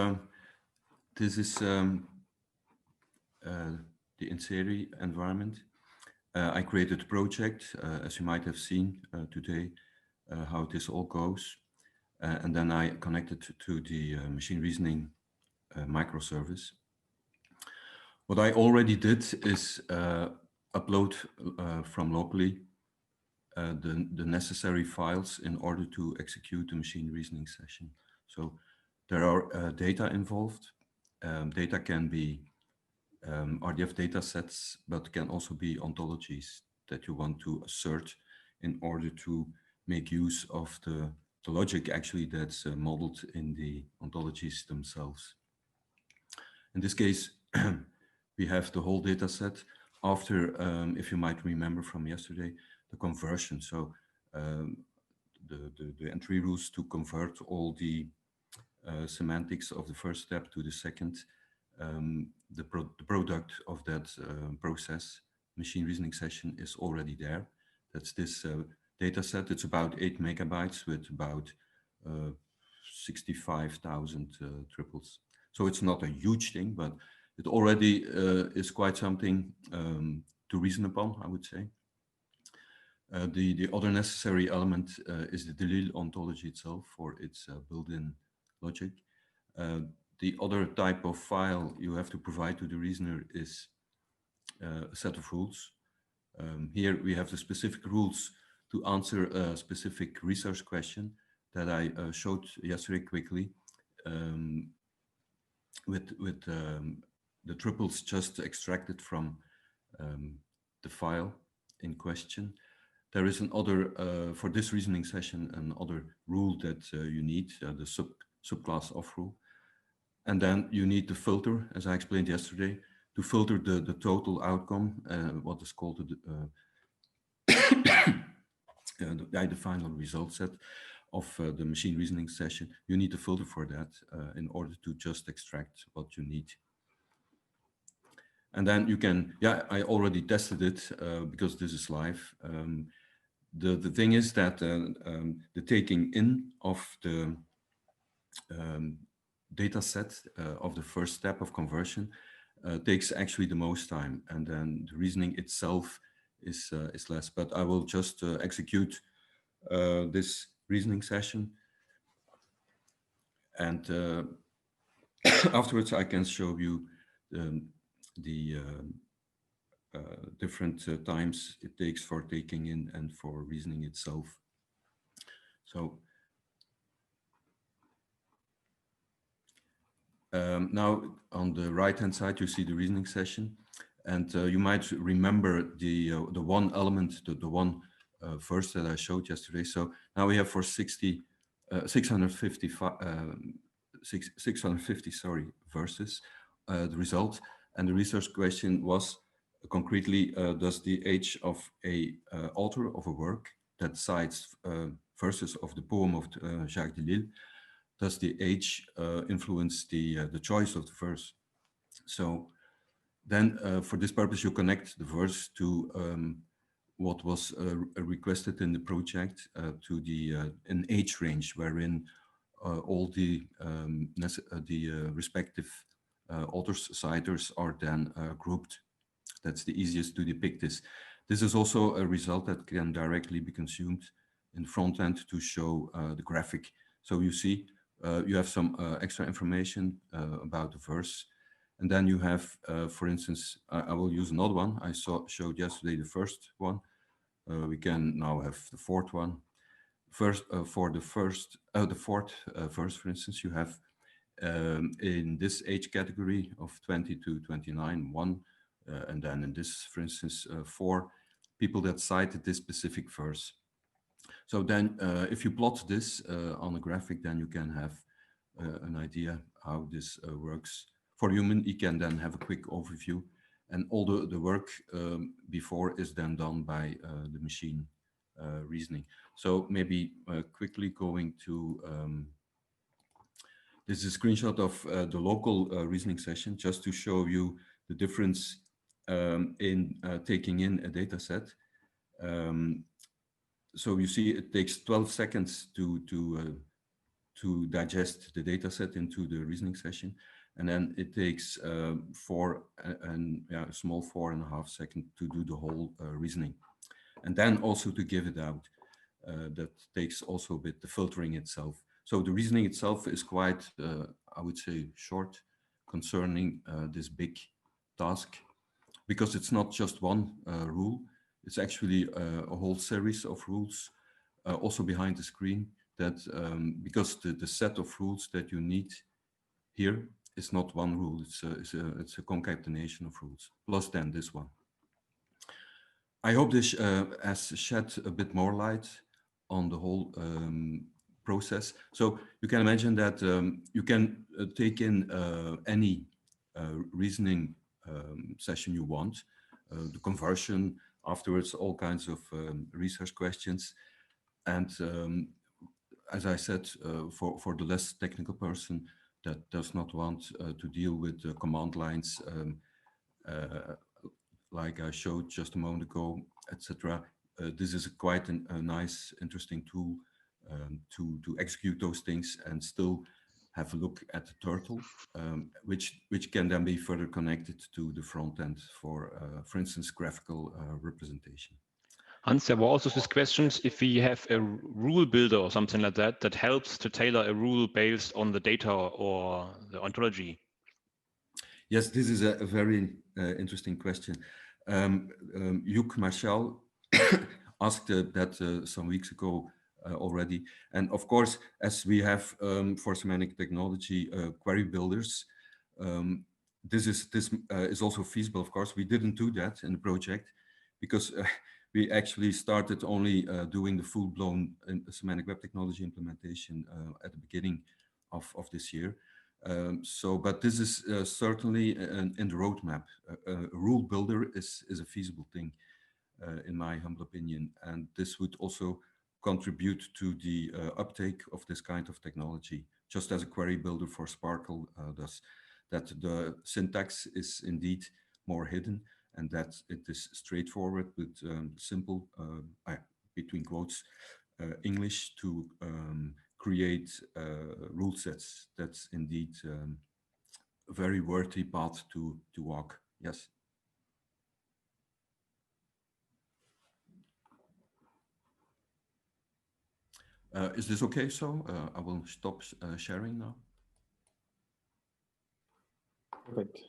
Um, this is uh, the Inseri environment. I created a project, as you might have seen today, how this all goes. And then I connected to the machine reasoning microservice. What I already did is upload from locally the necessary files in order to execute the machine reasoning session. So there are data involved. Data can be RDF data sets, but can also be ontologies that you want to assert in order to make use of the logic actually that's modeled in the ontologies themselves. In this case, we have the whole data set after, if you might remember from yesterday, the conversion. So the entry rules to convert all the semantics of the first step to the second, the product of that process, machine reasoning session, is already there. That's this data set. It's about 8 megabytes with about 65,000 triples. So it's not a huge thing, but it already is quite something to reason upon, I would say. The other necessary element is the DELIL ontology itself for its built-in logic. The other type of file you have to provide to the reasoner is a set of rules. Here we have the specific rules to answer a specific research question that I showed yesterday quickly with the triples just extracted from the file in question. There is another, for this reasoning session, another rule that you need, the subclass of rule. And then you need the filter, as I explained yesterday, to filter the total outcome, what is called the final result set of the machine reasoning session. You need a filter for that in order to just extract what you need. And then you can, yeah, I already tested it because this is live. The thing is that the taking in of the data set of the first step of conversion takes actually the most time, and then the reasoning itself is less. But I will just execute this reasoning session, and afterwards I can show you the different times it takes for taking in and for reasoning itself. So now on the right hand side you see the reasoning session, and you might remember the one element, the one verse that I showed yesterday. So now we have for 650 verses the result, and the research question was concretely, does the age of a author of a work that cites verses of the poem of Jacques Delisle, does the age influence the choice of the verse? So then for this purpose you connect the verse to what was requested in the project, to the an age range wherein all the respective authors citers are then grouped. That's the easiest to depict this. This is also a result that can directly be consumed in front end to show the graphic. So you see, you have some extra information about the verse. And then you have, for instance, I will use another one. I showed yesterday the first one. We can now have the fourth one. First, for the fourth verse, for instance, you have in this age category of 20 to 29, one, and then in this, for instance, 4 people that cited this specific verse. So then if you plot this on a graphic, then you can have an idea how this works. For human, you can then have a quick overview, and all the work before is then done by the machine reasoning. So maybe quickly going to, this is a screenshot of the local reasoning session, just to show you the difference in taking in a data set. So you see it takes 12 seconds to to digest the data set into the reasoning session. And then it takes a small 4.5 seconds to do the whole reasoning. And then also to give it out. That takes also a bit the filtering itself. So the reasoning itself is quite, I would say, short concerning this big task, because it's not just one rule. It's actually a whole series of rules also behind the screen that because the set of rules that you need here is not one rule. It's a concatenation of rules plus then this one. I hope this has shed a bit more light on the whole process. So you can imagine that you can take in any reasoning session you want, the conversion, afterwards all kinds of research questions. And as I said, for the less technical person that does not want to deal with command lines, like I showed just a moment ago, etc. This is quite a nice, interesting tool to execute those things and still have a look at the turtle, which can then be further connected to the front end for instance, graphical representation. Hans, there were also these questions if we have a rule builder or something like that that helps to tailor a rule based on the data or the ontology. Yes, this is a very interesting question. Hugh Marshall asked that some weeks ago already. And of course, as we have for semantic technology query builders, this is also feasible. Of course, we didn't do that in the project because we actually started only doing the full-blown semantic web technology implementation at the beginning of this year. But this is certainly in the roadmap. A rule builder is a feasible thing, in my humble opinion, and this would also contribute to the uptake of this kind of technology, just as a query builder for SPARQL does. That the syntax is indeed more hidden, and that it is straightforward with simple, between quotes, English to create rule sets. That's indeed a very worthy path to walk. Yes. Is this okay? So I will stop sharing now. Perfect.